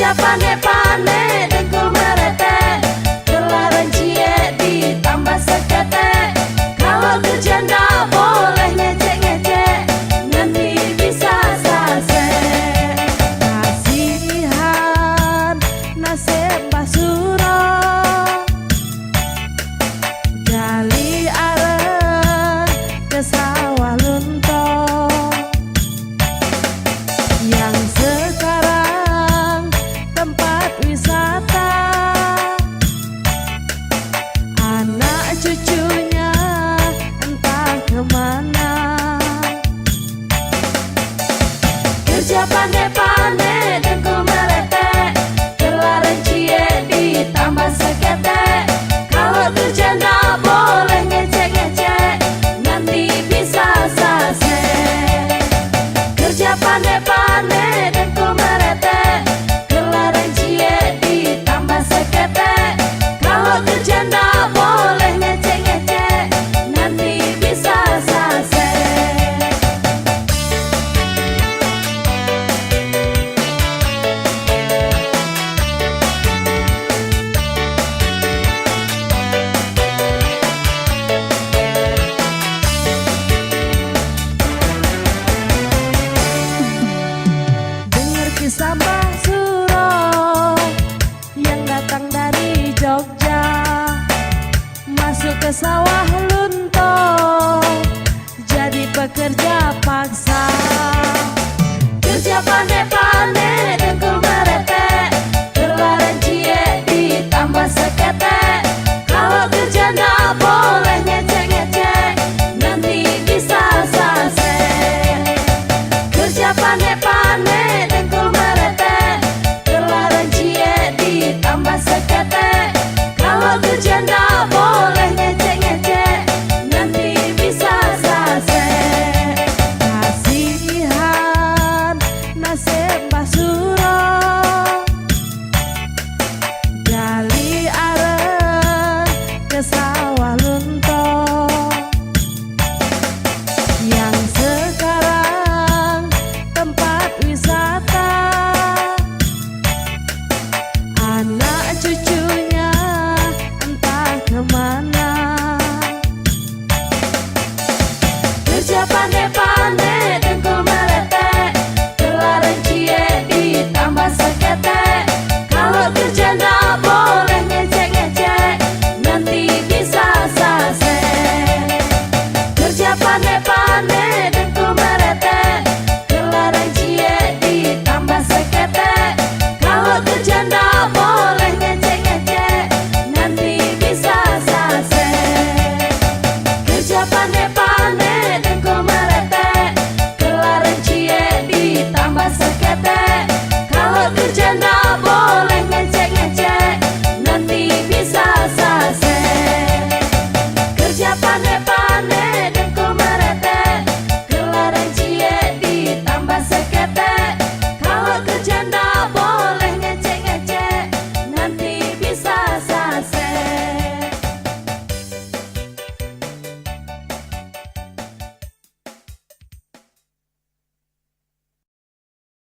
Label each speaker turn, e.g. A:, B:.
A: Kerja pandai-pandai dengkul merete, gelaran cie ditambah sekete. Kalau kerja ndak boleh ngecek-ngecek, nanti bisa sase.
B: Kasihan nasib basuro, gali areng ke sawah lunto, yang sekarang tempat wisata. Anak cucunya entah kemana.
A: Kerja pandai-pandai dengkul merete, gelaran cie ditambah sekete. Kalau kerja ndak boleh ngecek-ngecek, nanti bisa sase. Kerja pandai-pandai dengkul merete, gelaran cie ditambah sekete. Kalau kerja ndak boleh ngecek-ngecek, nanti bisa sase.
B: Dengar kisah Mbah Suro yang datang dari Jogja, masuk ke sawah lunto, jadi pekerja paksa.
A: Kerja pandai-pandai